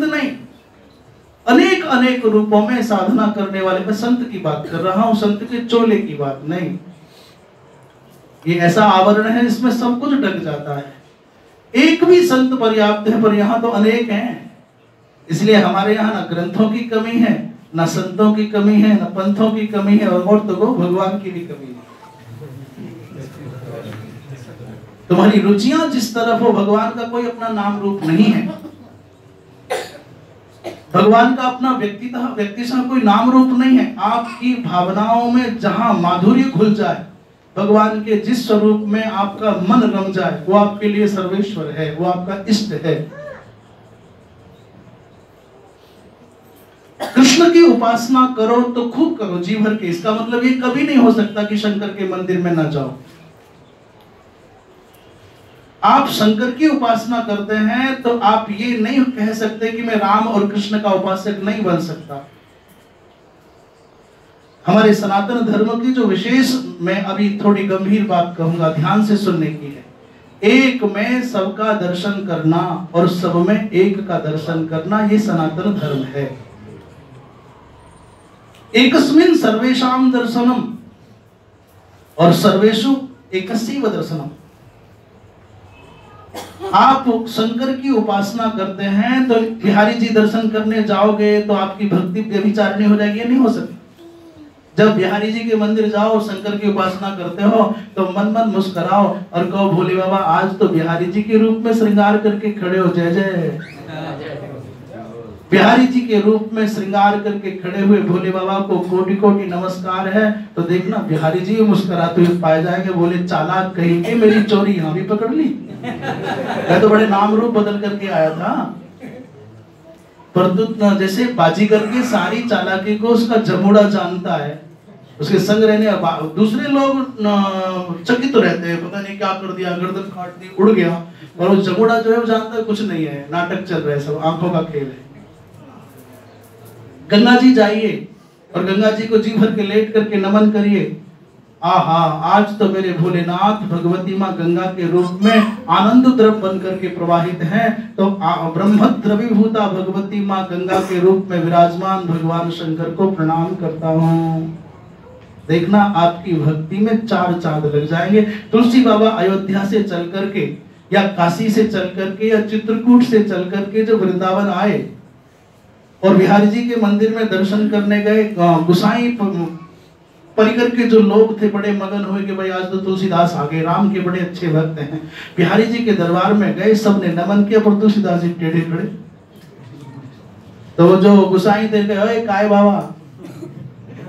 नहीं, अनेक अनेक रूपों में साधना करने वाले। मैं संत की बात कर रहा हूं, संत के चोले की बात नहीं। ये ऐसा आवरण है जिसमें सब कुछ ढक जाता है। एक भी संत पर्याप्त है, पर यहाँ तो अनेक हैं। इसलिए हमारे यहाँ न ग्रंथों की कमी है, न संतों की कमी है, न पंथों की कमी है, और तो भगवान की भी कमी है। तुम्हारी रुचियां जिस तरफ हो, भगवान का कोई अपना नाम रूप नहीं है। भगवान का अपना व्यक्तिशः कोई नाम रूप नहीं है। आपकी भावनाओं में जहां माधुर्य घुल जाए, भगवान के जिस स्वरूप में आपका मन रम जाए, वो आपके लिए सर्वेश्वर है, वो आपका इष्ट है। कृष्ण की उपासना करो तो खूब करो, जी भर के। इसका मतलब ये कभी नहीं हो सकता कि शंकर के मंदिर में न जाओ। आप शंकर की उपासना करते हैं तो आप ये नहीं कह सकते कि मैं राम और कृष्ण का उपासक नहीं बन सकता। हमारे सनातन धर्म की जो विशेष, मैं अभी थोड़ी गंभीर बात कहूंगा, ध्यान से सुनने की है। एक में सबका दर्शन करना और सब में एक का दर्शन करना, ये सनातन धर्म है। एकस्मिन् सर्वेषां दर्शनम और सर्वेषु एकस्यैव दर्शनम। आप शंकर की उपासना करते हैं तो बिहारी जी दर्शन करने जाओगे तो आपकी भक्ति व्यभिचारिणी हो जाएगी? नहीं हो सकती। जब बिहारी जी के मंदिर जाओ, शंकर की उपासना करते हो तो मन मन मुस्कुराओ और कहो, भोले बाबा आज तो बिहारी जी के रूप में श्रृंगार करके खड़े हो, जय जय। बिहारी जी के रूप में श्रृंगार करके खड़े हुए भोले बाबा को कोटि कोटि नमस्कार है। तो देखना बिहारी जी मुस्कुराते हुए पाए जाएंगे, बोले चालाक कहीं के, मेरी चोरी यहाँ भी पकड़ ली। मैं तो बड़े नाम रूप बदल करके आया था। पर जैसे बाजीगर की सारी चालाकी को उसका जमुड़ा जानता है, उसके संग रहने दूसरे लोग चकित रहते हैं, पता नहीं क्या कर दिया, गर्दन काट दी, उड़ गया। और वो जमुड़ा जो है वो जानता है कुछ नहीं है, नाटक चल रहा है, सब आंखों का खेल है। गंगा जी जाइए और गंगा जी को जी भर के लेट करके नमन करिए। आहा, आज तो मेरे भोलेनाथ भगवती माँ गंगा के रूप में आनंद द्रव बन करके प्रवाहित हैं। तो ब्रह्मद्रवीभूता भगवती माँ गंगा के रूप में विराजमान भगवान शंकर को प्रणाम करता हूँ। देखना आपकी भक्ति में चार चांद लग जाएंगे। तुलसी बाबा अयोध्या से चल करके या काशी से चल करके या चित्रकूट से चल करके जो वृंदावन आए और बिहारी जी के मंदिर में दर्शन करने गए, गुसाई परिकर के जो लोग थे बड़े मगन हुए कि भाई आज तो तुलसीदास आ गए, राम के बड़े अच्छे भक्त हैं। बिहारी जी के दरबार में गए, सबने नमन किया, पर तुलसीदास जी टेढ़े खड़े। तो वो जो गुसाई थे कहे, ओए काय बाबा,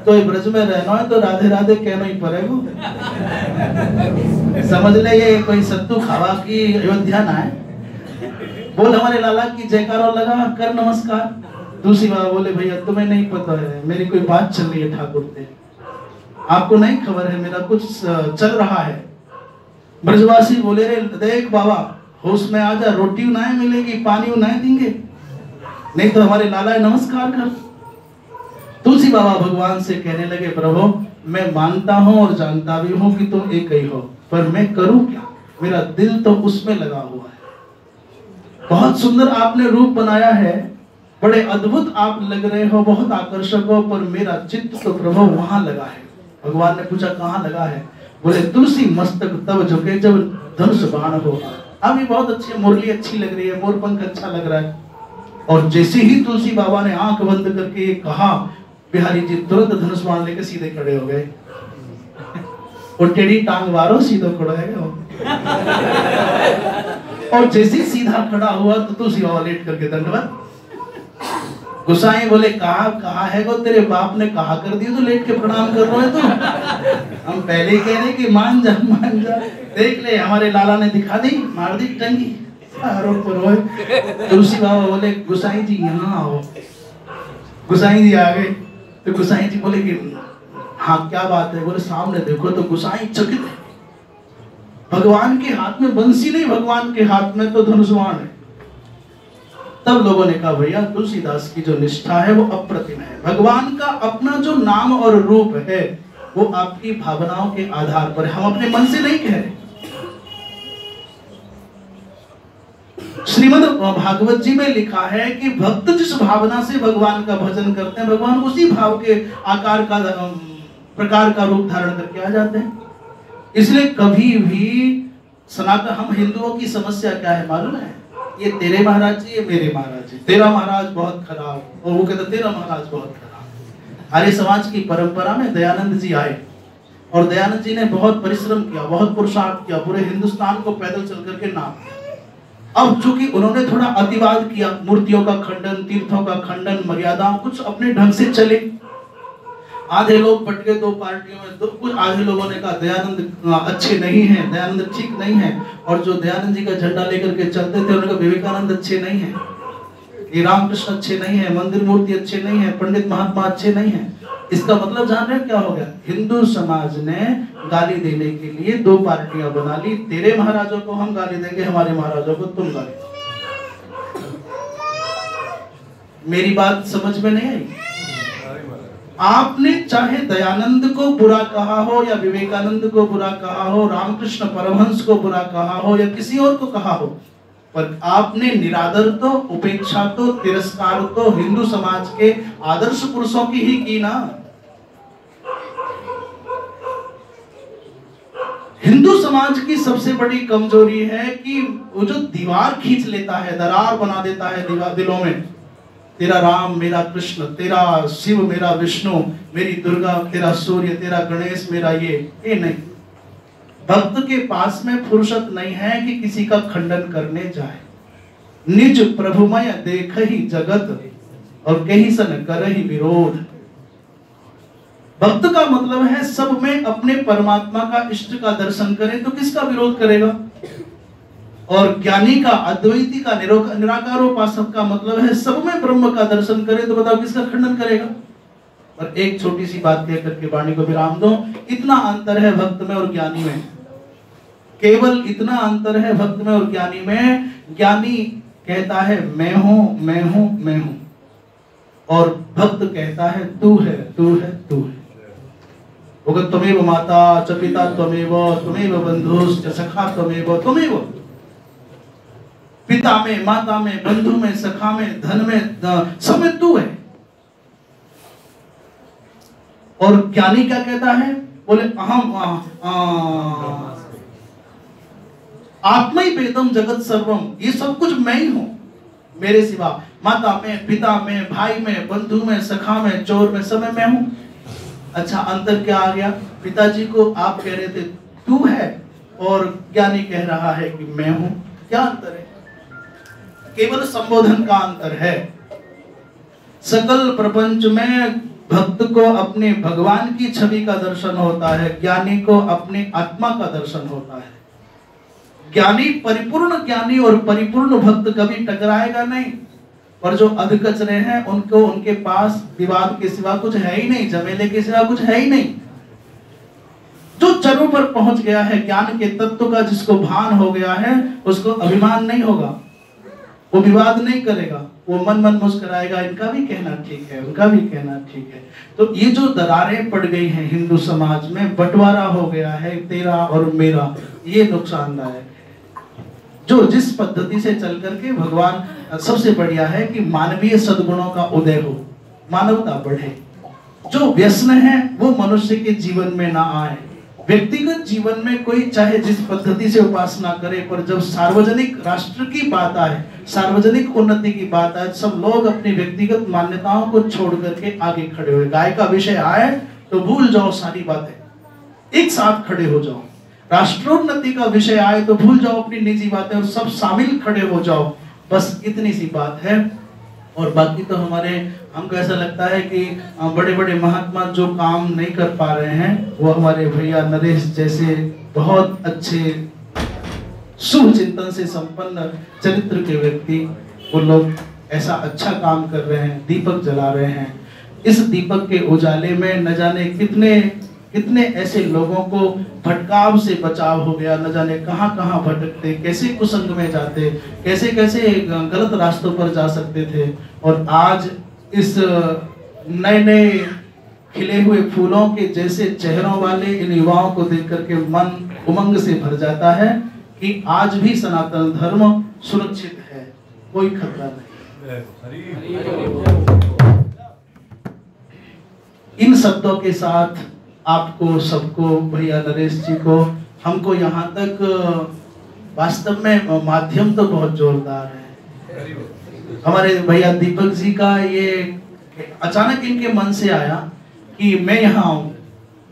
तो ब्रज में रहना है तो राधे राधे कहना ही पड़ेगा। समझ ले ये कोई सत्तू खावा की अयोध्या ना है। बोल हमारे लाला की जयकारा लगा, कर नमस्कार। तुलसी बाबा बोले, भैया तुम्हें नहीं पता है, मेरी कोई बात चल रही है ठाकुर से, आपको नहीं खबर है, मेरा कुछ चल रहा है। ब्रजवासी बोले, रे देख बाबा होश में आ जा, रोटी उनाए मिलेगी, पानी उनाए देंगे, नहीं तो हमारे लाला नमस्कार कर। तुलसी बाबा भगवान से कहने लगे, प्रभु मैं मानता हूँ और जानता भी हूँ कि तुम एक ही हो, पर मैं करूँ क्या, मेरा दिल तो उसमें लगा हुआ है। बहुत सुंदर आपने रूप बनाया है, बड़े अद्भुत आप लग रहे हो, बहुत आकर्षक हो, पर मेरा चित्त तो प्रभु वहां लगा है। भगवान ने पूछा कहाँ लगा है? बोले तुलसी मस्तक तब झुके जब धनुष बाण हो। अब ये बहुत अच्छी मुरली अच्छी लग रही है, मोर पंख अच्छा लग रहा है। और जैसे ही तुलसी बाबा ने आंख बंद करके कहा, बिहारी जी तुरंत धनुष बाण लेकर सीधे खड़े हो गए। और टेढ़ी टांग वारो सीधे खड़ा है। और जैसे सीधा खड़ा हुआ तो तुलसी बाबा लेट करके दंडवत। गुसाई बोले, कहा है वो तेरे बाप ने कहा कर दिया तो लेट के प्रणाम कर रहे तो हम पहले ही कह रहे कि मान जा मान जा। देख ले हमारे लाला ने दिखा दी, मार दी टंगी। तुलसी बाबा बोले, गुसाई जी यहाँ आओ। गुसाई जी आ गए तो गुसाई जी बोले कि हाँ क्या बात है? बोले सामने देखो। तो गुसाई चकित है, भगवान के हाथ में बंसी नहीं, भगवान के हाथ में तो धनुष्वाण है। तब लोगों ने कहा, भैया तुलसीदास की जो निष्ठा है वो अप्रतिम है। भगवान का अपना जो नाम और रूप है वो आपकी भावनाओं के आधार पर, हम अपने मन से नहीं कह रहे। श्री श्रीमद् भागवत जी में लिखा है कि भक्त जिस भावना से भगवान का भजन करते हैं, भगवान उसी भाव के आकार का प्रकार का रूप धारण करके आ जाते हैं। इसलिए कभी भी सनातन, हम हिंदुओं की समस्या क्या है मालूम है? ये तेरे महाराज जी, ये मेरे महाराज जी, तेरा महाराज बहुत खराब, और वो कहते तेरा महाराज बहुत खराब। आर्य समाज की परंपरा में दयानंद जी आए और दयानंद जी ने बहुत परिश्रम किया, बहुत पुरुषार्थ किया, पूरे हिंदुस्तान को पैदल चल करके नाप दिया। अब चूंकि उन्होंने थोड़ा अतिवाद किया, मूर्तियों का खंडन, तीर्थों का खंडन, मर्यादाओं, कुछ अपने ढंग से चले। आधे लोग बट गए दो पार्टियों में, तो कुछ आधे लोगों ने कहा दयानंद अच्छे नहीं हैं, दयानंद ठीक नहीं है, और जो दयानंद जी का झंडा लेकर के चलते थे उन्होंने कहा विवेकानंद अच्छे नहीं है, ये रामकृष्ण अच्छे नहीं है, मंदिर मूर्ति अच्छे नहीं है, पंडित महात्मा अच्छे नहीं है। इसका मतलब जान रहे क्या हो गया? हिंदू समाज ने गाली देने के लिए दो पार्टियां बना ली। तेरे महाराजों को हम गाली देंगे, हमारे महाराजों को तुम गाली दो। मेरी बात समझ में नहीं आई? आपने चाहे दयानंद को बुरा कहा हो या विवेकानंद को बुरा कहा हो, रामकृष्ण परमहंस को बुरा कहा हो या किसी और को कहा हो, पर आपने निरादर तो, उपेक्षा तो, तिरस्कार तो हिंदू समाज के आदर्श पुरुषों की ही की ना। हिंदू समाज की सबसे बड़ी कमजोरी है कि वो जो दीवार खींच लेता है, दरार बना देता है दिलों में, तेरा राम मेरा कृष्ण, तेरा शिव मेरा विष्णु, मेरी दुर्गा तेरा सूर्य, तेरा गणेश मेरा ये नहीं। भक्त के पास में फुर्सत नहीं है कि किसी का खंडन करने जाए। निज प्रभुमय देख ही जगत और कहीं सन कर ही विरोध। भक्त का मतलब है सब में अपने परमात्मा का, इष्ट का दर्शन करे तो किसका विरोध करेगा? और ज्ञानी का, अद्वैती का, निराकारोपासक का मतलब है सब में ब्रह्म का दर्शन करे तो बताओ किसका खंडन करेगा? और एक छोटी सी बात कह करके वाणी को विराम दो। इतना अंतर है भक्त में और ज्ञानी में, केवल इतना अंतर है भक्त में और ज्ञानी में। ज्ञानी कहता है मैं हूं, मैं हूं, मैं हूं, और भक्त कहता है तू है, तू है, तू है। त्वमेव माता च पिता त्वमेव, त्वमेव बंधुश्च सखा त्वमेव, त्वमेव। पिता में, माता में, बंधु में, सखा में, धन में, सब में तू है। और ज्ञानी क्या कहता है? बोले अहम आत्मैवेदम जगत सर्वम, ये सब कुछ मैं ही हूं, मेरे सिवा माता में, पिता में, भाई में, बंधु में, सखा में, चोर में, सब में मैं हूं। अच्छा, अंतर क्या आ गया? पिताजी को आप कह रहे थे तू है और ज्ञानी कह रहा है कि मैं हूं। क्या अंतर है? केवल संबोधन का अंतर है। सकल प्रपंच में भक्त को अपने भगवान की छवि का दर्शन होता है, ज्ञानी को अपने आत्मा का दर्शन होता है। ज्ञानी, परिपूर्ण ज्ञानी और परिपूर्ण भक्त कभी टकराएगा नहीं, और जो अधकचरे हैं उनको, उनके पास विवाद के सिवा कुछ है ही नहीं, झमेले के सिवा कुछ है ही नहीं। जो चरों पर पहुंच गया है, ज्ञान के तत्व का जिसको भान हो गया है, उसको अभिमान नहीं होगा, वो विवाद नहीं करेगा, वो मन मन मुस्कुराएगा, इनका भी कहना ठीक है, उनका भी कहना ठीक है। तो ये जो दरारें पड़ गई हैं हिंदू समाज में, बंटवारा हो गया है तेरा और मेरा, ये नुकसानदायक है। जो जिस पद्धति से चल करके भगवान, सबसे बढ़िया है कि मानवीय सद्गुणों का उदय हो, मानवता बढ़े। जो व्यसन है वो मनुष्य के जीवन में ना आए। व्यक्तिगत जीवन में कोई चाहे जिस पद्धति से उपासना करे, पर जब सार्वजनिक राष्ट्र की बात आए, सार्वजनिक उन्नति की बात आए, सब लोग अपनी व्यक्तिगत मान्यताओं को छोड़ करके आगे खड़े हुए। गाय का विषय आए तो भूल जाओ सारी बातें, एक साथ खड़े हो जाओ। राष्ट्रोन्नति का विषय आए तो भूल जाओ अपनी निजी बातें और सब शामिल खड़े हो जाओ। बस इतनी सी बात है। और बाकी तो हमको ऐसा लगता है कि बड़े बड़े महात्मा जो काम नहीं कर पा रहे हैं, वो हमारे भैया नरेश जैसे बहुत अच्छे शुभ चिंतन से संपन्न चरित्र के व्यक्ति, वो लोग ऐसा अच्छा काम कर रहे हैं, दीपक जला रहे हैं। इस दीपक के उजाले में न जाने कितने ऐसे लोगों को भटकाव से बचाव हो गया, न जाने कहां कहां भटकते, कैसे कुसंग में जाते, कैसे कैसे गलत रास्तों पर जा सकते थे। और आज इस नए नए खिले हुए फूलों के जैसे चेहरों वाले इन युवाओं को देख करके मन उमंग से भर जाता है कि आज भी सनातन धर्म सुरक्षित है। कोई खतरा नहीं। इन शब्दों के साथ आपको सबको, भैया नरेश जी को, हमको यहाँ तक वास्तव में माध्यम तो बहुत जोरदार है। हमारे भैया दीपक जी का ये अचानक इनके मन से आया कि मैं यहाँ आऊँ,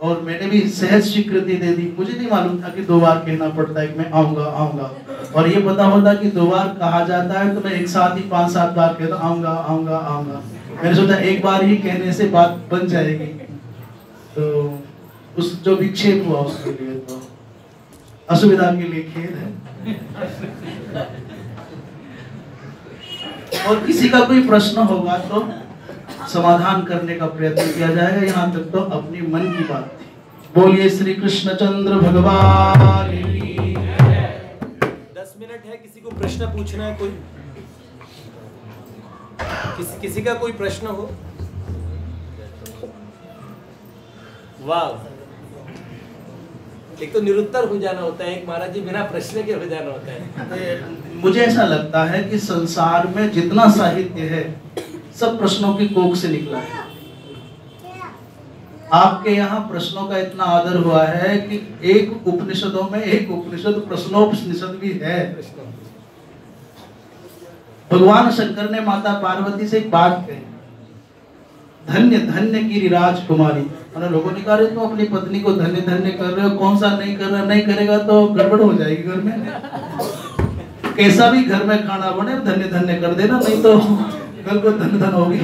और मैंने भी सहज स्वीकृति दे दी। मुझे नहीं मालूम था कि 2 बार कहना पड़ता है कि मैं आऊँगा आऊँगा, और ये पता होता कि 2 बार कहा जाता है तो मैं एक साथ ही 5-7 बार कहता आऊँगा आऊँगा आऊँगा। मैंने सोचा एक बार ही कहने से बात बन जाएगी, तो उस जो विक्षेप हुआ उसके लिए तो असुविधा के लिए खेद है। और किसी का कोई प्रश्न होगा तो समाधान करने का प्रयत्न किया जाएगा। यहाँ तक तो अपनी मन की बात थी। बोलिए श्री कृष्णचंद्र भगवान की। 10 मिनट है, किसी को प्रश्न पूछना है? कोई किसी का कोई प्रश्न हो? वाह, एक तो निरुत्तर हो जाना होता है, एक महाराज जी बिना प्रश्न के हो जाना होता है। मुझे ऐसा लगता है कि संसार में जितना साहित्य है सब प्रश्नों की कोख से निकला है। आपके यहाँ प्रश्नों का इतना आदर हुआ है कि एक उपनिषदों में एक उपनिषद प्रश्नोपनिषद भी है। भगवान शंकर ने माता पार्वती से एक बात कही, धन्य धन्य गिरिराज कुमारी। और लोगों ने कहा तुम अपनी पत्नी को धन्य धन्य कर रहे हो, कौन सा नहीं कर रहे, नहीं करेगा तो गड़बड़ हो जाएगी घर में। कैसा भी घर में खाना बने धन्य धन्य कर देना, नहीं तो घर को धन धन होगी।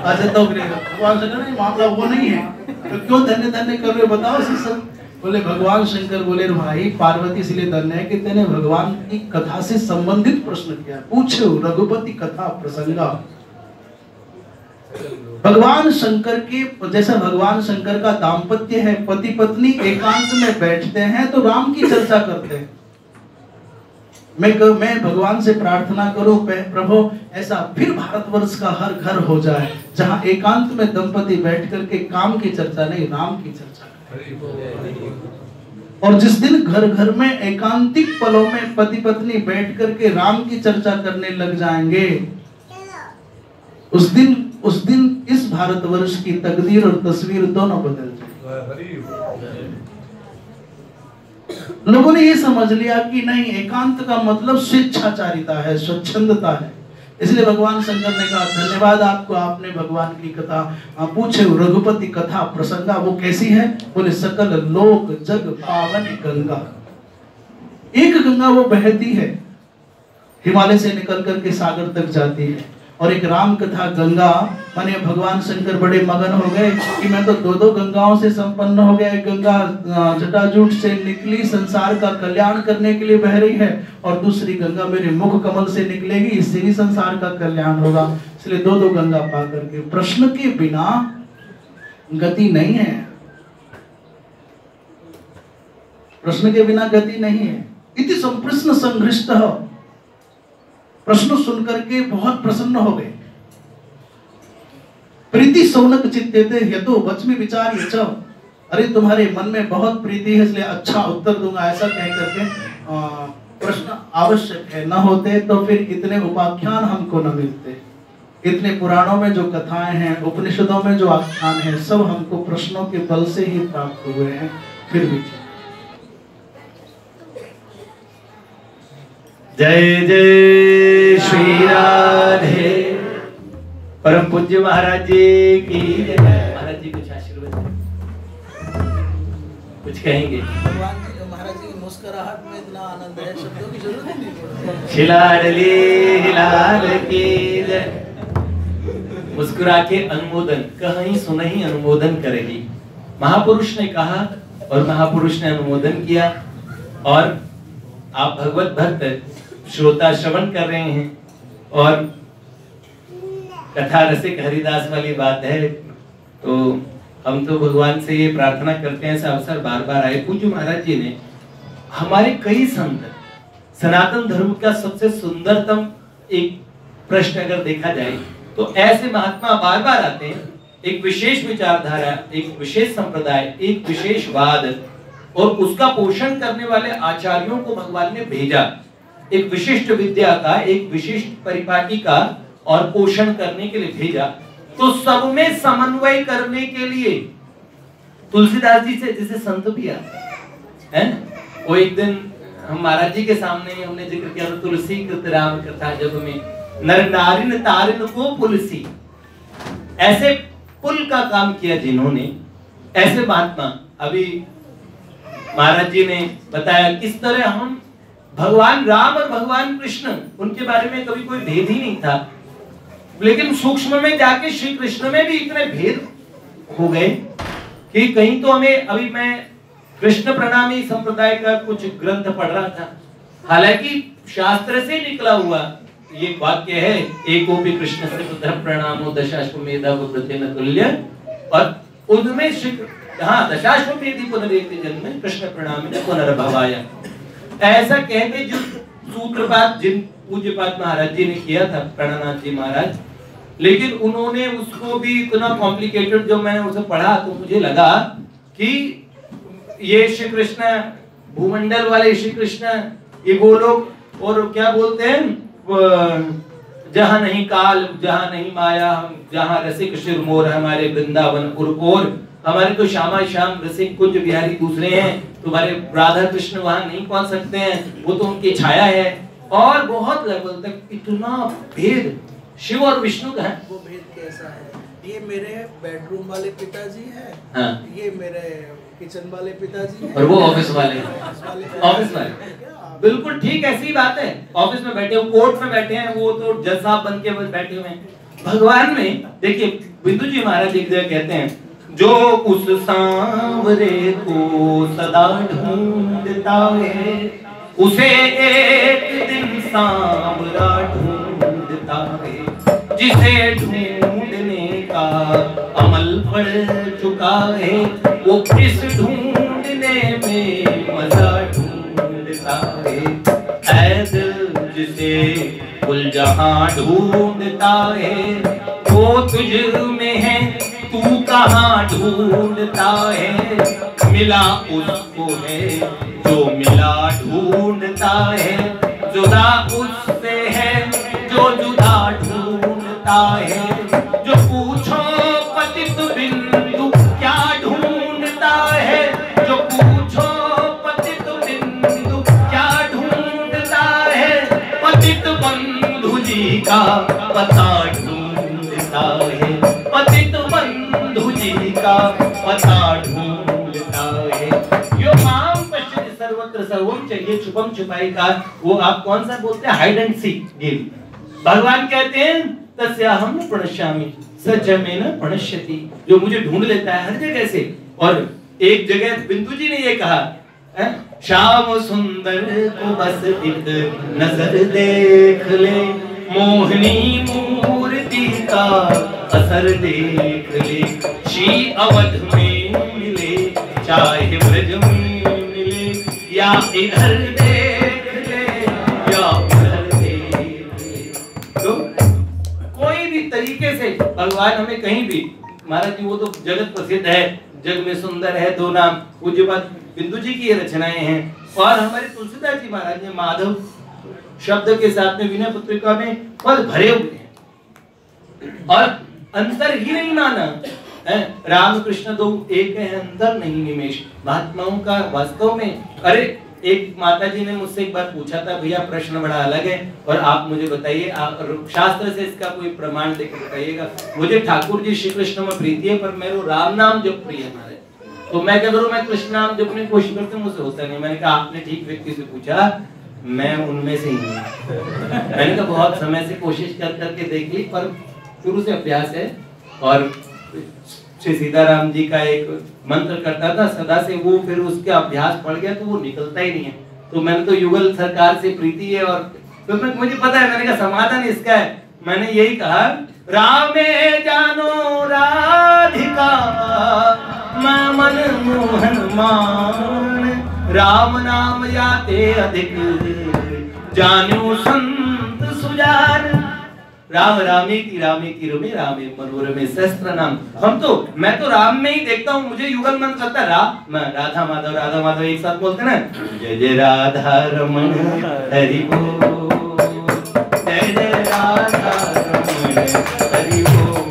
अच्छा तो भगवान शंकर नहीं, मामला वो नहीं है, तो क्यों धन्य धन्य कर रहे हो बताओ सब। बोले भगवान शंकर बोले भाई पार्वती इसलिए धन्य है कि तेने भगवान की कथा से संबंधित प्रश्न किया, पूछो रघुपति कथा प्रसंगा। भगवान शंकर के जैसा भगवान शंकर का दाम्पत्य है, पति पत्नी एकांत में बैठते हैं तो राम की चर्चा करते हैं। मैं भगवान से प्रार्थना करूं प्रभु ऐसा फिर भारतवर्ष का हर घर हो जाए जहां एकांत में दंपति बैठ करके काम की चर्चा नहीं राम की चर्चा करें। और जिस दिन घर घर में एकांतिक पलों में पति पत्नी बैठ करके राम की चर्चा करने लग जाएंगे, उस दिन इस भारतवर्ष की तकदीर और तस्वीर दोनों बदल जाएगी। लोगों ने ये समझ लिया कि नहीं, एकांत का मतलब स्वेच्छाचारिता है, स्वच्छंदता है। इसलिए भगवान शंकर ने कहा धन्यवाद आपको, आपने भगवान की कथा पूछे रघुपति कथा प्रसंगा। वो कैसी है? बोले सकल लोक जग पावन गंगा। एक गंगा वो बहती है, हिमालय से निकल करके सागर तक जाती है, और एक राम कथा गंगा। माने भगवान शंकर बड़े मगन हो गए कि मैं तो 2 गंगाओं से संपन्न हो गया। एक गंगा जटाजूट से निकली, संसार का कल्याण करने के लिए बह रही है, और दूसरी गंगा मेरे मुख कमल से निकलेगी, इससे ही संसार का कल्याण होगा। इसलिए 2 गंगा पा करके प्रश्न के बिना गति नहीं है, प्रश्न के बिना गति नहीं है। इति संप्रश्न संघृष्टः। प्रश्न सुनकर के बहुत प्रसन्न हो गए। प्रीति सौनक चित्तेते यतो वच्मि विचार्य च। अरे तुम्हारे मन में बहुत प्रीति है इसलिए अच्छा उत्तर दूंगा, ऐसा कह करके प्रश्न आवश्यक है। न होते तो फिर इतने उपाख्यान हमको न मिलते। इतने पुराणों में जो कथाएं हैं, उपनिषदों में जो आख्यान है, सब हमको प्रश्नों के बल से ही प्राप्त हुए हैं। फिर भी जय जय श्री राधे। परम पूज्य महाराज जी की जय। महाराज जी कुछ आशीर्वाद कुछ कहेंगे? भगवान जी महाराज जी की मुस्कुराहट में इतना आनंद है, शब्दों की जरूरत ही नहीं पड़ती। खिलाड़ली लाल की जय। मुस्कुरा के अनुमोदन, कहीं सुनही अनुमोदन करेगी। महापुरुष ने कहा और महापुरुष ने अनुमोदन किया, और आप भगवत भक्त श्रोता श्रवण कर रहे हैं, और कथा रसिक हरिदास वाली बात है। तो हम तो भगवान से ये प्रार्थना करते हैं ऐसा अवसर बार बार आए। पूज्य महाराज जी ने हमारे कई संत, सनातन धर्म का सबसे सुंदरतम एक प्रश्न अगर देखा जाए तो ऐसे महात्मा बार बार आते हैं। एक विशेष विचारधारा, एक विशेष संप्रदाय, एक विशेष वाद, और उसका पोषण करने वाले आचार्यों को भगवान ने भेजा। एक विशिष्ट विद्या का, एक विशिष्ट परिपाटी का और पोषण करने के लिए भेजा, तो सब में समन्वय करने के लिए तुलसीदास जी से जैसे संत भी आते हैं। वो एक दिन हम महाराज जी के सामने हमने जिक्र किया था, तुलसी कृत राम कथा जब में नर नारिन तारिन को पुलसी, ऐसे पुल का काम किया जिन्होंने, ऐसे महात्मा। अभी महाराज जी ने बताया किस तरह हम भगवान राम और भगवान कृष्ण, उनके बारे में कभी कोई भेद ही नहीं था, लेकिन सूक्ष्म में जाके श्री कृष्ण में भी इतने भेद हो गए कि कहीं तो हमें, अभी मैं कृष्ण प्रणामी संप्रदाय का कुछ ग्रंथ पढ़ रहा था, हालांकि शास्त्र से निकला हुआ ये वाक्य है, एकोपि कृष्ण से पुत्र प्रणामो दशाश्वमेधव वृद्धेन तुल्य, और उनमें हाँ दशाश्वमेधि पुनरेति जन्म कृष्ण प्रणामी पुनर्भवाय, ऐसा कहते जो सूत्रपात जिन पूज्यपात महाराज जी ने किया था, प्रणनाथ जी महाराज, लेकिन उन्होंने उसको भी इतना कॉम्प्लिकेटेड, जो मैंने उसे पढ़ा तो मुझे लगा कि ये श्री कृष्ण भूमंडल वाले श्री कृष्ण, ये गोलोक, और क्या बोलते हैं, जहां नहीं काल जहां नहीं माया, जहां रसिक शिरमोर हमारे वृंदावन और हमारे तो श्यामा श्याम रसिक कुंज बिहारी दूसरे हैं, तुम्हारे राधा कृष्ण वहां नहीं पहुंच सकते हैं, वो तो उनकी छाया है। और बहुत लेवल तक इतना भेद शिव और विष्णु का है। वो भेद कैसा है, ये मेरे बेडरूम वाले पिताजी हैं, हाँ। ये मेरे किचन वाले पिताजी हैं, और वो ऑफिस वाले, ऑफिस वाले, बिल्कुल ठीक ऐसी बात है। ऑफिस में बैठे हो, कोर्ट में बैठे हैं, वो तो जज साहब बन के बैठे हुए हैं। भगवान में देखिए, बिंदु जी महाराज एक जगह कहते हैं, जो उस सांवरे को सदा ढूंढता है, उसे एक दिन सांवरा ढूंढता है, जिसे ढूंढने का अमल पड़ चुका है, वो किस ढूंढने में मजा ढूंढता है। ऐ दिल जिसे कुल जहां ढूंढता है, वो तुझ में है, तू कहाँ ढूंढता है। मिला उसको है जो मिला ढूंढता है, जुदा उससे है जो जुदा ढूंढता है। जो पूछो पतित बिंदु क्या ढूंढता है, जो पूछो पतित बिंदु क्या ढूंढता है, पतित बंधु जी का पता ढूंढता है, पतित बंधु जी का पता ढूंढता है। यो माम पश्यति सर्वत्र सर्वम चाहिए छुपम छुपाई का, वो आप कौन सा बोलते हैं, हाइड एंड सीक गेम। भगवान कहते हैं तस्याहं न प्रणश्यामि स च मे न प्रणश्यति, जो मुझे ढूंढ लेता है हर जगह से। और एक जगह बिंदु जी ने ये कहा, श्याम सुंदर को बस एक नजर देख ले, मोहिनी मूर्ति का असर देख ले। श्री अवध में मिले चाहे ब्रज में मिले, या इधर देख ले या उधर देख ले। तो कोई भी तरीके से भगवान हमें कहीं भी, महाराज जी वो तो जगत प्रसिद्ध है, जग में सुंदर है दो नाम, पूज्यपाद बिंदु जी की ये रचनाएं हैं। और हमारे तुलसीदास जी महाराज ने माधव शब्द के साथ में विनय पत्रिका में पद भरे हुए हैं, और अंतर ही नहीं माना है। राम कृष्ण दो एक है, अंतर नहीं निमेश। महात्माओं का वास्तव में, अरे एक माता जी ने मुझसे एक बार पूछा था, भैया प्रश्न बड़ा अलग है और आप मुझे बताइए, शास्त्र से इसका कोई प्रमाण देकर बताइएगा। मुझे ठाकुर जी श्री कृष्ण में प्रीति है, पर मेरे राम नाम जप प्रिय है हमारे, तो मैं क्या करूं, मैं कृष्ण नाम जपने की कोशिश करता हूं, मुझसे होता नहीं। मैंने कहा आपने ठीक व्यक्ति से पूछा, मैं उनमें से ही हूं। मैंने कहा बहुत समय से कोशिश कर करके देख ली, पर शुरू से अभ्यास है। और श्री सीताराम जी का एक मंत्र करता था सदा से, वो फिर उसके अभ्यास पड़ गया तो वो निकलता ही नहीं है। तो मैंने तो युगल सरकार से प्रीति है, और तो मुझे पता है, मैंने कहा समाधान इसका है। मैंने यही कहा, रामे जानो राधिका मैं मन मोहन मान, राम नाम याते अधिक जानो संत सुजान। राम रामेति रामेति रमे रामे मनोरमे सहस्त्र नाम। मैं तो राम में ही देखता हूँ, मुझे युगल मंत्र लगता है राम राधा माधव एक साथ बोलते ना, जय जय राधा रमण हरि बोल, जय जय राधा रमण हरि बोल,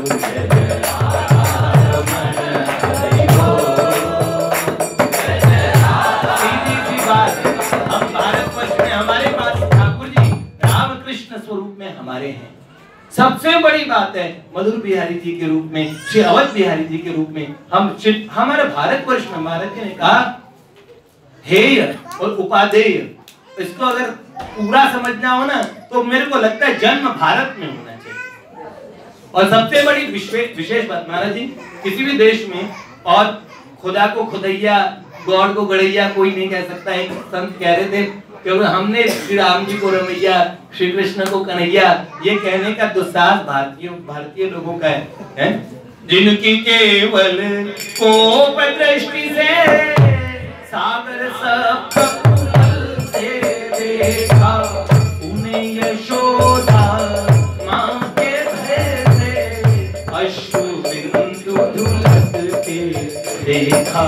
जय जय राधा रमण हरि बोल, जय जय राधा। सीधी बात है, हम भारतवर्ष में हमारे पास ठाकुर जी रामकृष्ण स्वरूप में हमारे हैं। सबसे बड़ी बात है मधुर बिहारी जी के रूप में, श्री अवध बिहारी जी के रूप में हमारे भारतवर्ष में महाराज जी ने कहा हेय और उपादेय, इसको अगर पूरा समझना हो ना तो मेरे को लगता है जन्म भारत में होना चाहिए। और सबसे बड़ी विशेष बात महाराज जी, किसी भी देश में और खुदा को खुदैया, गॉड को गड़ैया कोई नहीं कह सकता। एक संत कह रहे थे क्योंकि हमने श्री राम जी को रमैया, श्री कृष्ण को कन्हैया, ये कहने का दुस्साहस भारतीय लोगों का है? जिनकी केवल कोप दृष्टि से सागर सब देखा, उन्हें यशोदा माँ के भय से अश्रु बिंदु ढुलकते देखा,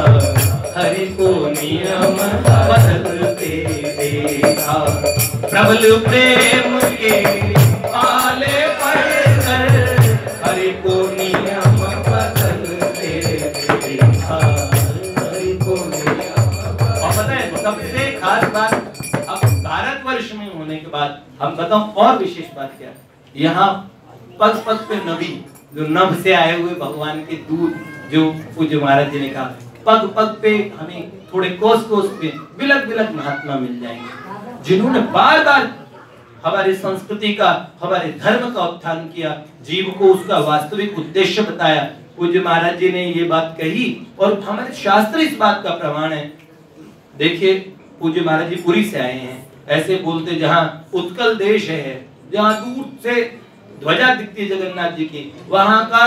हरि को नियम बदलते देखा, प्रबल प्रेम के पाले पढ़कर हरि को नियम बदलते देखा, हरि को नियम। और पता है सबसे खास बात, अब भारतवर्ष में होने के बाद हम बताऊं और विशेष बात क्या है, यहाँ पग पग पे नबी, जो नभ से आए हुए भगवान के दूध, जो पूज्य महाराज जी ने कहा पग पग पे हमें थोड़े कोस पे बिलक बिलक महात्मा मिल जाएंगे, जिन्होंने बार बार हमारी संस्कृति का, हमारे धर्म का उत्थान किया, जीव को उसका वास्तविक उद्देश्य बताया। पूज्य महाराज जी ने ये बात कही और हमारे शास्त्र इस बात का प्रमाण है। देखिए पूज्य महाराज जी पुरी से आए हैं, ऐसे बोलते जहाँ उत्कल देश है, जहाँ दूर से ध्वजा दिखती है जगन्नाथ जी की, वहां का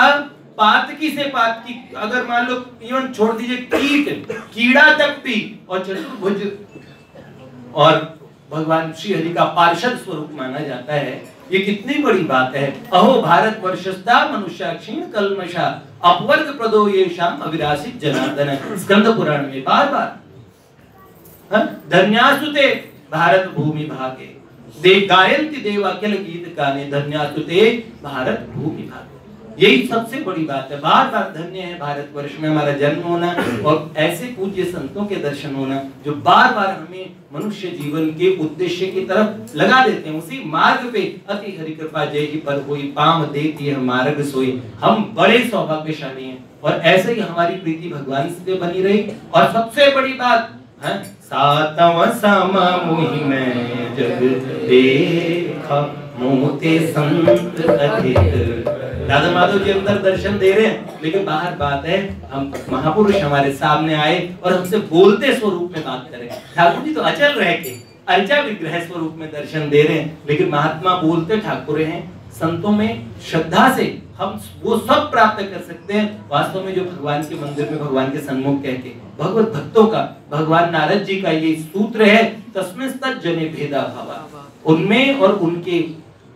पातकी से पातकी, अगर मान लो इवन छोड़ दीजिए कीड़ा तक भी, और चतुर्भुज और भगवान श्री हरि का पार्षद स्वरूप माना जाता है। ये कितनी बड़ी बात है। अहो भारत वर्षस्ता मनुष्य क्षीण कल्मषा अपवर्ग प्रदो येषाम अविरासित जनार्दन, स्कंद पुराण में बार बार धन्यासुते भारत भूमि भागे दे गायन्ति देवा अखिल गीत गाने, धन्यासुते भारत भूमि भागे। यही सबसे बड़ी बात है। बार बार धन्य है भारतवर्ष में हमारा जन्म होना और ऐसे पूज्य संतों के दर्शन होना जो बार बार हमें मनुष्य जीवन के उद्देश्य की तरफ लगा देते हैं। उसी मार्ग पे अति हरि कृपा जय ही पर होई, पाम देती है मार्ग सोई। हम बड़े सौभाग्यशाली हैं और ऐसे ही हमारी प्रीति भगवान से बनी रही। और सबसे बड़ी बात है सातवां समा मुहि में जग देखा मोते संत अधिक। राधा माधव जी अंदर दर्शन दे रहे हैं, लेकिन बाहर बात है हम महापुरुष हमारे सामने आए और हमसे बोलते स्वरूप में बात करें। ठाकुर जी तो अचल रह के अर्चा विग्रह स्वरूप में दर्शन दे रहे हैं, लेकिन महात्मा बोलते ठाकुर हैं। संतों में श्रद्धा से हम वो सब प्राप्त कर सकते हैं वास्तव में जो भगवान के मंदिर में भगवान के सन्मुख कह के। भगवत भक्तों का, भगवान नारद जी का ये सूत्र है, तस्मिंस्तत् जने भेदा भावा, उनमें और उनके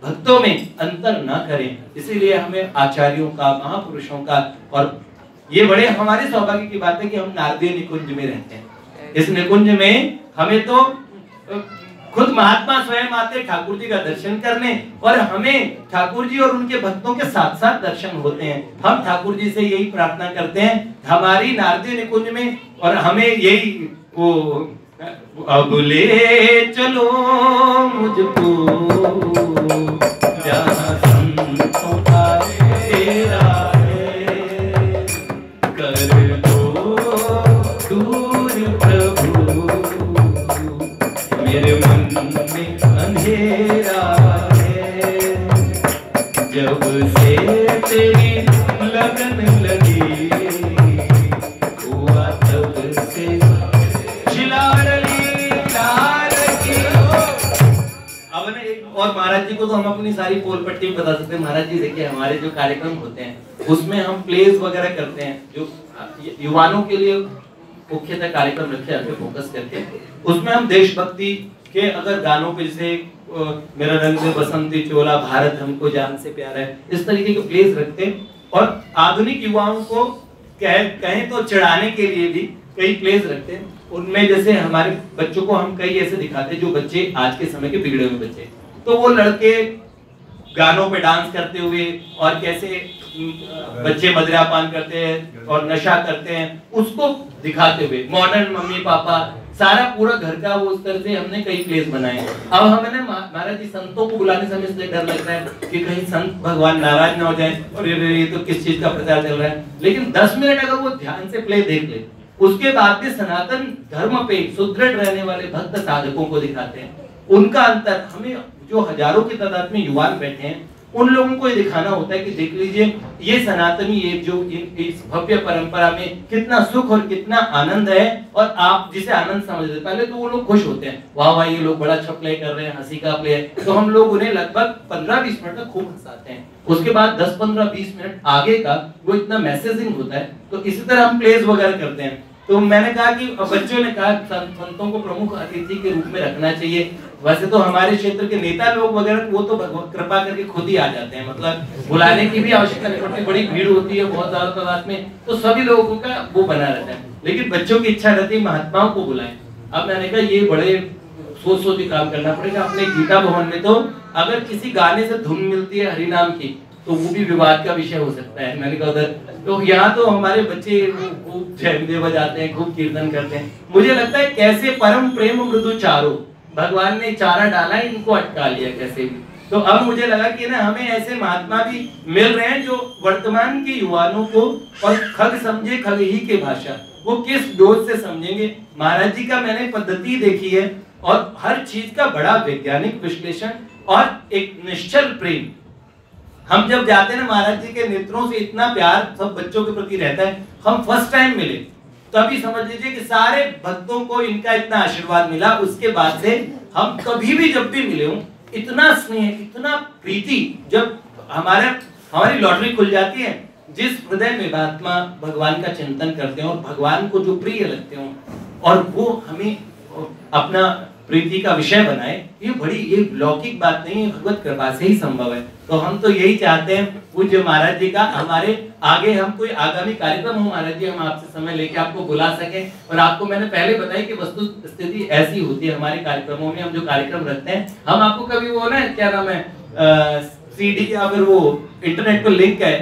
भक्तों में अंतर ना करें। इसीलिए हमें आचार्यों का, महापुरुषों का, और ये बड़े हमारे सौभाग्य की बात है कि हम नारदीय निकुंज में रहते हैं। इस निकुंज में हमें तो खुद महात्मा स्वयं आते ठाकुर जी का दर्शन करने, और हमें ठाकुर जी और उनके भक्तों के साथ साथ दर्शन होते हैं। हम ठाकुर जी से यही प्रार्थना करते हैं हमारी नारदीय निकुंज में, और हमें यही वो अब ले चलो मुझको जहाँ संतों का तेरा है, कर दो दूर प्रभु मेरे मन में अंधेरा है। जब से तेरी लगन लगी हुआ तब से और महाराज जी को तो हम अपनी सारी पोल पट्टी में बता सकते हैं। महाराज जी देखिए हमारे जो कार्यक्रम होते हैं उसमें हम प्लेस वगैरह करते हैं जो युवाओं के लिए मुख्यतः कार्यक्रम रखे जाते हैं फोकस करके। उसमें हम देशभक्ति के अगर गानों पे, जैसे मेरा रंग में बसंती चोला, भारत हमको जान से प्यारा है, इस तरीके के प्लेस रखते हैं। और आधुनिक युवाओं को कहें तो चिढ़ाने के लिए भी कई प्लेस रखते हैं। उनमें जैसे हमारे बच्चों को हम कई ऐसे दिखाते हैं जो बच्चे आज के समय के बिगड़े हुए बच्चे, तो वो लड़के गानों पे डांस करते हुए और कैसे बच्चे मदिरापान करते हैं और नशा करते हैं उसको दिखाते हुए, मॉडर्न मम्मी पापा सारा पूरा घर का वो उस तरह से हमने कई प्लेस बनाए। अब हमें ना महाराज जी संतों को बुलाने से हमें इसलिए डर लग रहा है कि कहीं संत भगवान नाराज ना हो जाए और ये तो किस चीज का प्रचार चल रहा है। लेकिन 10 मिनट अगर वो ध्यान से प्ले देख ले, उसके बाद भी सनातन धर्म पे सुदृढ़ रहने वाले भक्त साधकों को दिखाते हैं। उनका अंतर हमें, जो हजारों की तादाद में युवान बैठे हैं, उन लोगों को ये दिखाना होता है कि देख लीजिए ये सनातनी, ये जो इस भव्य परंपरा में कितना सुख और कितना आनंद है। और आप जिसे आनंद समझते, पहले तो वो लोग खुश होते हैं, वाह वाह ये लोग बड़ा अच्छा प्ले कर रहे हैं, हंसी का प्ले है, तो हम लोग उन्हें लगभग 15-20 मिनट तक खूब हंसाते हैं। उसके बाद 10-15-20 मिनट आगे का वो इतना मैसेजिंग होता है। तो इसी तरह हम प्लेस वगैरह करते हैं। तो मैंने कहा कि बच्चों ने कहा संतों को प्रमुख अतिथि के रूप में रखना चाहिए। वैसे तो हमारे क्षेत्र के नेता लोग वगैरह वो तो कृपा करके खुद ही आ जाते हैं, मतलब बुलाने की भी आवश्यकता नहीं पड़ती, बड़ी भीड़ होती है बहुत ज्यादा तादाद में, तो सभी लोगों का वो बना रहता है। लेकिन बच्चों की इच्छा रहती है महात्माओं को बुलाएं। अब मैंने कहा ये बड़े सोच के काम करना पड़ेगा। अपने गीता भवन में तो अगर किसी गाने से धुन मिलती है हरिनाम की, तो वो भी विवाद का विषय हो सकता है। मैंने कहा उधर तो यहाँ तो हमारे बच्चे खूब झंडे बजाते हैं, खूब कीर्तन करते हैं। मुझे लगता है कैसे परम प्रेम मृदु चारो, भगवान ने चारा डाला, इनको अटका लिया कैसे भी। तो अब मुझे लगा कि ना हमें ऐसे महात्मा भी मिल रहे हैं जो वर्तमान के युवाओं को, और खग समझे खग ही के भाषा, वो किस डोज से समझेंगे। महाराज जी का मैंने पद्धति देखी है और हर चीज का बड़ा वैज्ञानिक विश्लेषण और एक निश्चल प्रेम। हम जब जाते हैं ना, महाराज जी के नेत्रों से इतना प्यार सब बच्चों के प्रति रहता है। हम फर्स्ट टाइम मिले तभी समझ लीजिए कि सारे भक्तों को इनका इतना आशीर्वाद मिला। उसके बाद से हम कभी भी जब भी मिले हूं, इतना स्नेह, इतना प्रीति, जब हमारी लॉटरी खुल जाती है, जिस हृदय में आत्मा भगवान का चिंतन करते हैं और भगवान को जो प्रिय लगते हो और वो हमें अपना प्रीति का विषय बनाए, ये लौकिक बात नहीं है, भगवत कृपा से ही संभव है। तो हम तो यही चाहते हैं पूज्य महाराज जी का हमारे आगे हम कोई आगामी कार्यक्रम हो, महाराज जी हम आपसे समय लेके आपको बुला सके। और आपको मैंने पहले बताया कि वस्तु स्थिति ऐसी होती है हमारे कार्यक्रमों में, हम जो कार्यक्रम रखते हैं, हम आपको कभी वो ना क्या नाम है CD या फिर वो इंटरनेट पर लिंक है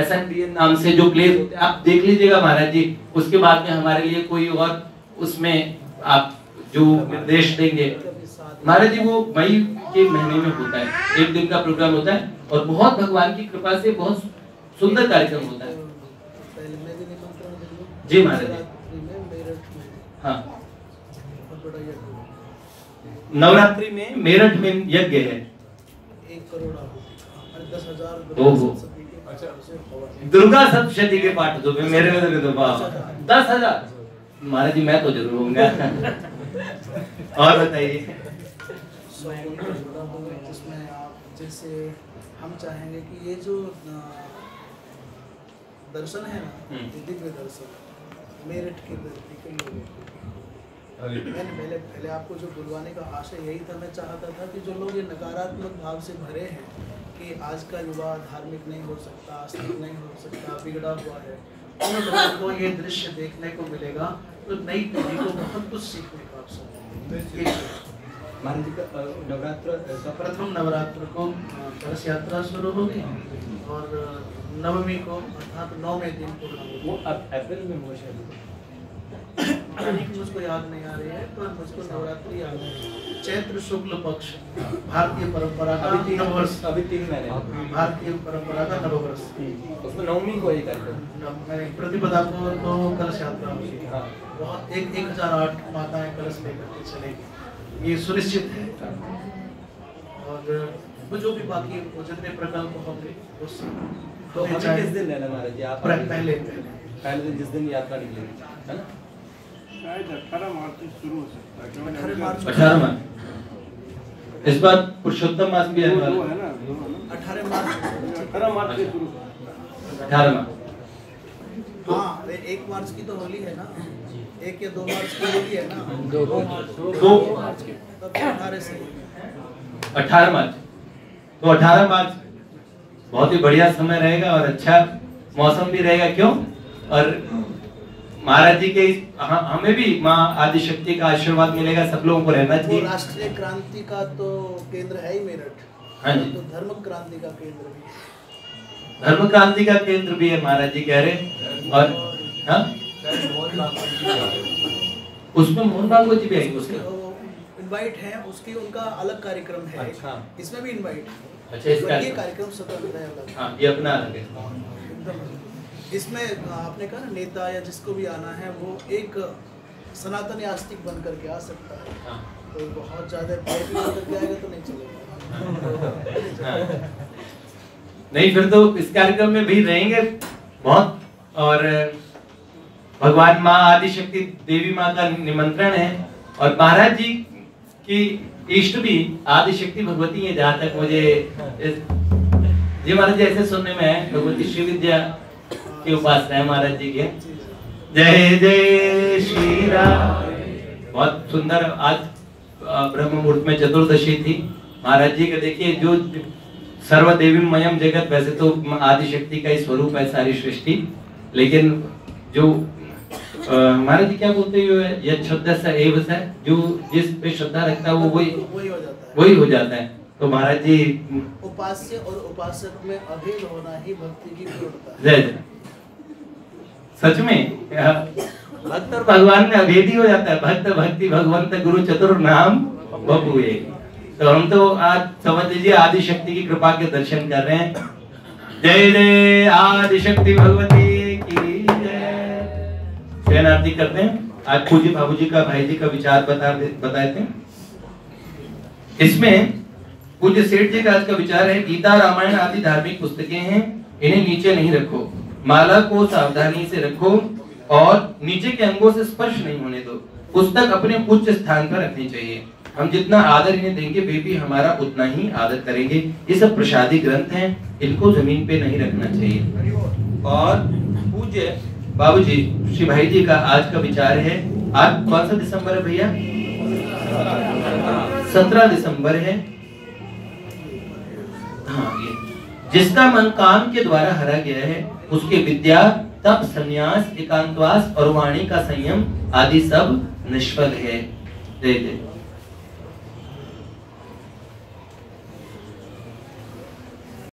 SNDN नाम से जो प्लेस होते हैं, आप देख लीजिएगा महाराज जी। उसके बाद में हमारे लिए कोई और उसमें आप जो निर्देश देंगे महाराज जी, वो मई के महीने में होता है, 1 दिन का प्रोग्राम होता है और बहुत भगवान की कृपा से बहुत सुंदर कार्यक्रम होता है। जी महाराज जी, हाँ नवरात्रि में मेरठ में यज्ञ है, 1 करोड़ 10,000 दुर्गा सप्तशती के पाठ तो मेरे में तो 10,000 महाराज जी, मैं तो जरूर होऊंगा। और बताइए। जिसमें आप जैसे हम चाहेंगे कि ये जो दर्शन है ना, दिव्य दर्शन मेरठ के धरती के लोगों को, मैंने पहले आपको जो बुलवाने का आशय यही था, मैं चाहता था कि जो लोग ये नकारात्मक भाव से भरे हैं कि आज का युवा धार्मिक नहीं हो सकता, आस्तिक नहीं हो सकता, बिगड़ा हुआ है, उन लोगों को ये दृश्य देखने को मिलेगा तो नई पीढ़ी को बहुत कुछ सीखने का अवसर। महाराज जी का नवरात्र प्रथम नवरात्र को कलश यात्रा शुरू होगी और नवमी को अर्थात 9वें दिन पूर्ण होगी। वो अब अप्रैल में हुआ तारीख मुझको याद नहीं आ रही है, पर मुझको नवरात्रि याद है। चैत्र शुक्ल पक्ष, भारतीय परंपरा का नववर्ष, अभी 3 महीने भारतीय परंपरा का नववर्ष, उसमें नवमी को ही कार्यक्रम, प्रतिपदा को तो कलश यात्रा होगी। बहुत 1008 माताएं कलश लेकर के चलेगी, ये सुनिश्चित है। और वो जो भी बाकी जितने प्रकल्प होंगे उस तो हमें किस दिन लेना महाराज जी? आप पहले दिन जिस दिन यात्रा निकलेगी, है ना? शायद 18 मार्च से शुरू हो सकता है। 18 मार्च। इस बार पुरुषोत्तम मास भी आने वाला है ना, 18 मार्च से शुरू। 18 मार्च। हाँ, 1 मार्च की तो होली है ना, 1 या 2 मार्च की होली है ना, 2 मार्च के, तब 18 से 18 मार्च। तो 18 मार्च बहुत ही बढ़िया समय रहेगा और अच्छा मौसम भी रहेगा। क्यों? और महाराज जी के हमें भी माँ आदिशक्ति का आशीर्वाद मिलेगा, सब लोगों को रहना चाहिए। राष्ट्रीय क्रांति का तो केंद्र है ही मेरठ। हाँ जी। तो धर्म क्रांति का केंद्र भी, धर्म क्रांति का केंद्र भी है, महाराज जी कह रहे। और हाँ, उसमें मोहन भागवत जी भी आएंगे। उसके इनवाइट है, उसकी उनका अलग कार्यक्रम है। अच्छा। इसमें भी इनवाइट। अच्छा, इसका ये कार्यक्रम स्वतंत्र है अलग। हाँ, ये अपना अलग है। एकदम। इसमें आपने कहा ना, नेता या जिसको भी आना है वो एक सनातन आस्तिक बन करके आ सकता है। हाँ। तो बहुत ज्यादा VIP बन करके आएगा तो नहीं चलेगा। हाँ। नहीं, फिर तो इस कार्यक्रम में भी रहेंगे बहुत। और भगवान माँ आदिशक्ति देवी माँ का निमंत्रण है और महाराज जी की इष्ट भी आदिशक्ति भगवती है। जहाँ तक मुझे जी महाराज जी ऐसे सुनने में है, भगवती श्री विद्या की उपासना है महाराज जी के। जय जय श्री राम। बहुत सुंदर। आज ब्रह्म मुहूर्त में चतुर्दशी थी महाराज जी का। देखिए, जो सर्वदेवीमयम जगत, वैसे तो आदिशक्ति का ही स्वरूप है सारी सृष्टि, लेकिन जो महाराज जी क्या बोलते हैं, यह श्रद्धा सा एव सा, जो जिस पे श्रद्धा रखता है वो वही हो जाता है। तो महाराज जी उपास्य और उपासक में अभेद होना ही भक्ति की पूर्णता है। जय जय। सच में भक्त और भगवान में अभेद ही हो जाता है। भक्त भक्ति भगवंत गुरु चतुर नाम बबुए। तो हम तो आज समझ लीजिए आदिशक्ति की कृपा के दर्शन कर रहे हैं। जय जय आदिशक्ति भगवती की जय। शयन आरती करते हैं। आज पूज्य बाबू जी का, भाई जी का विचार बताते हैं। इसमें पूज्य सेठ जी का आज का विचार है, गीता रामायण आदि धार्मिक पुस्तकें हैं, इन्हें नीचे नहीं रखो, माला को सावधानी से रखो और नीचे के अंगों से स्पर्श नहीं होने दो। पुस्तक अपने उच्च स्थान पर रखनी चाहिए। हम जितना आदर इन्हें देंगे वे भी हमारा उतना ही आदर करेंगे। ये सब प्रसादी ग्रंथ हैं, इनको जमीन पे नहीं रखना चाहिए। और पूज्य बाबूजी श्री भाई जी का आज का विचार है, आज कौन सा दिसंबर है भैया? 17 दिसंबर है। हाँ, ये जिसका मन काम के द्वारा हरा गया है, उसके विद्या, तप, संन्यास, एकांतवास और वाणी का संयम आदि सब निष्फल है। जय जय।